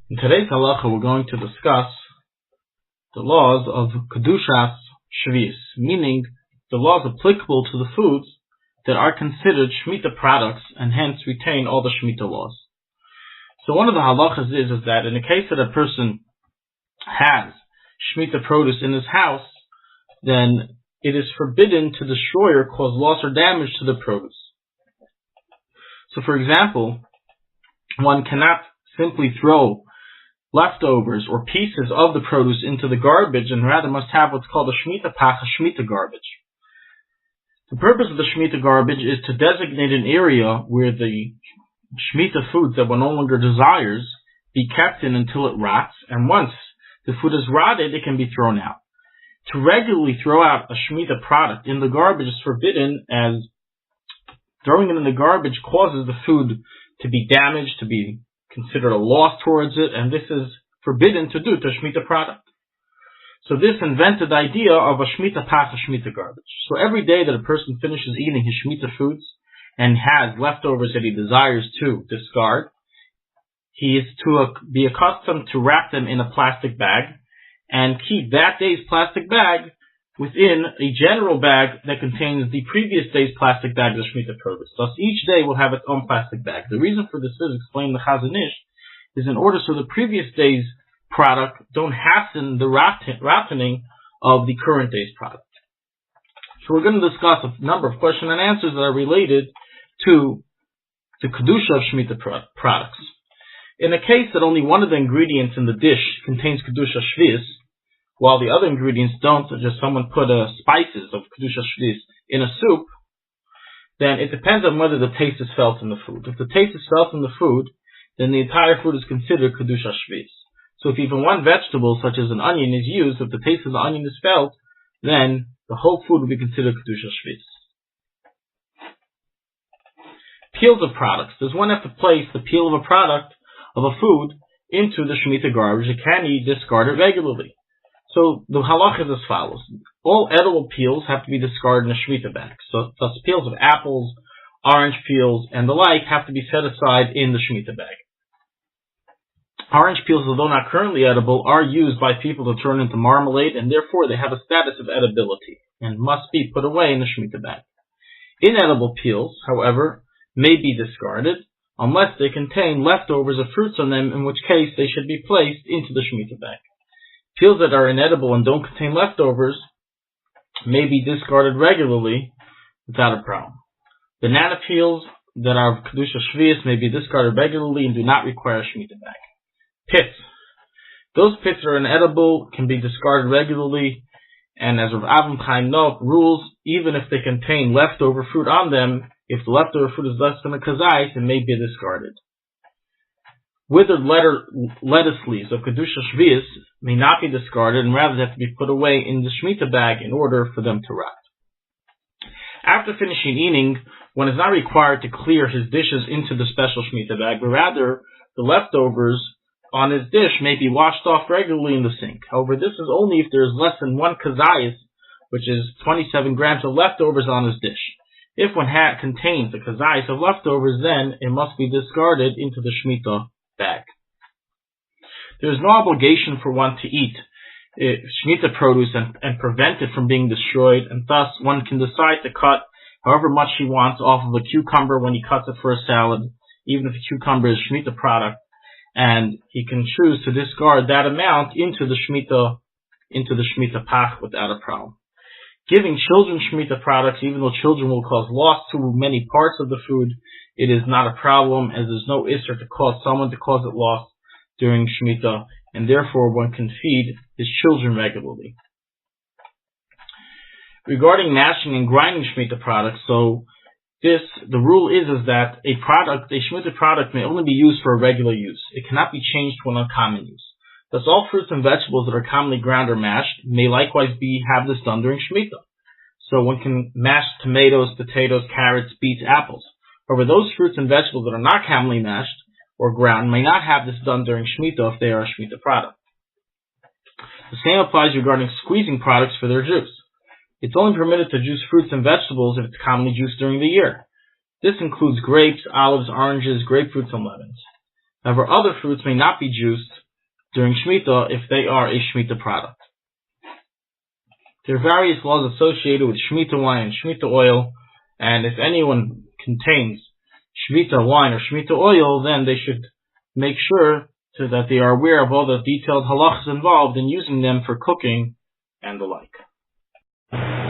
In today's halacha, we're going to discuss the laws of Kedusha Shvis, meaning the laws applicable to the foods that are considered Shemitah products and hence retain all the Shemitah laws. So one of the halachas is that in the case that a person has Shemitah produce in his house, then it is forbidden to destroy or cause loss or damage to the produce. So for example, one cannot simply throw leftovers or pieces of the produce into the garbage, and rather must have what's called a Shemitah pach, a Shemitah garbage. The purpose of the Shemitah garbage is to designate an area where the Shemitah foods that one no longer desires be kept in until it rots, and once the food is rotted, it can be thrown out. To regularly throw out a Shemitah product in the garbage is forbidden, as throwing it in the garbage causes the food to be damaged, to be considered a loss towards it, and this is forbidden to do to a Shemitah product. So this invented the idea of a Shemitah pach, a Shemitah garbage. So every day that a person finishes eating his Shemitah foods and has leftovers that he desires to discard, he is to be accustomed to wrap them in a plastic bag and keep that day's plastic bag within a general bag that contains the previous day's plastic bag of Shemitah produce. Thus, each day will have its own plastic bag. The reason for this is explained in the Chazon Ish, is in order so the previous day's product don't hasten the rotting of the current day's product. So we're going to discuss a number of questions and answers that are related to the Kedusha of Shemitah products. In a case that only one of the ingredients in the dish contains Kedusha Shvis, while the other ingredients don't, such as someone put spices of Kedusha Shvis in a soup, then it depends on whether the taste is felt in the food. If the taste is felt in the food, then the entire food is considered Kedusha Shvis. So if even one vegetable, such as an onion, is used, if the taste of the onion is felt, then the whole food will be considered Kedusha Shvis. Peels of products. Does one have to place the peel of a product, of a food, into the Shemitah garbage? It can be discarded regularly. So the halacha is as follows. All edible peels have to be discarded in a Shemitah bag. So thus peels of apples, orange peels, and the like have to be set aside in the Shemitah bag. Orange peels, although not currently edible, are used by people to turn into marmalade, and therefore they have a status of edibility and must be put away in the Shemitah bag. Inedible peels, however, may be discarded unless they contain leftovers of fruits on them, in which case they should be placed into the Shemitah bag. Peels that are inedible and don't contain leftovers may be discarded regularly without a problem. Banana peels that are Kedusha Shvis may be discarded regularly and do not require a Shemitah bag. Pits. Those pits that are inedible can be discarded regularly, and as Rav Avram Chaim Noach rules, even if they contain leftover fruit on them, if the leftover fruit is less than a kazayis, it may be discarded. Withered lettuce leaves of Kedusha Shvis may not be discarded and rather have to be put away in the Shemitah bag in order for them to rot. After finishing eating, one is not required to clear his dishes into the special Shemitah bag, but rather the leftovers on his dish may be washed off regularly in the sink. However, this is only if there is less than one kazayis, which is 27 grams of leftovers on his dish. If one contains a kazayis of leftovers, then it must be discarded into the Shemitah bag. There is no obligation for one to eat Shemitah produce and prevent it from being destroyed, and thus one can decide to cut however much he wants off of a cucumber when he cuts it for a salad, even if the cucumber is Shemitah product, and he can choose to discard that amount into the Shemitah pach without a problem. Giving children Shemitah products, even though children will cause loss to many parts of the food, it is not a problem, as there's no isser to cause someone to cause it loss during Shemitah, and therefore one can feed his children regularly. Regarding mashing and grinding Shemitah products, the rule is that a Shemitah product may only be used for a regular use. It cannot be changed to an uncommon use. Thus, all fruits and vegetables that are commonly ground or mashed may likewise have this done during Shemitah. So one can mash tomatoes, potatoes, carrots, beets, apples. However, those fruits and vegetables that are not commonly mashed or ground may not have this done during Shemitah if they are a Shemitah product. The same applies regarding squeezing products for their juice. It's only permitted to juice fruits and vegetables if it's commonly juiced during the year. This includes grapes, olives, oranges, grapefruits, and lemons. However, other fruits may not be juiced during Shemitah if they are a Shemitah product. There are various laws associated with Shemitah wine and Shemitah oil, and if anyone contains Shemitah wine or Shemitah oil, then they should make sure that they are aware of all the detailed halachas involved in using them for cooking and the like.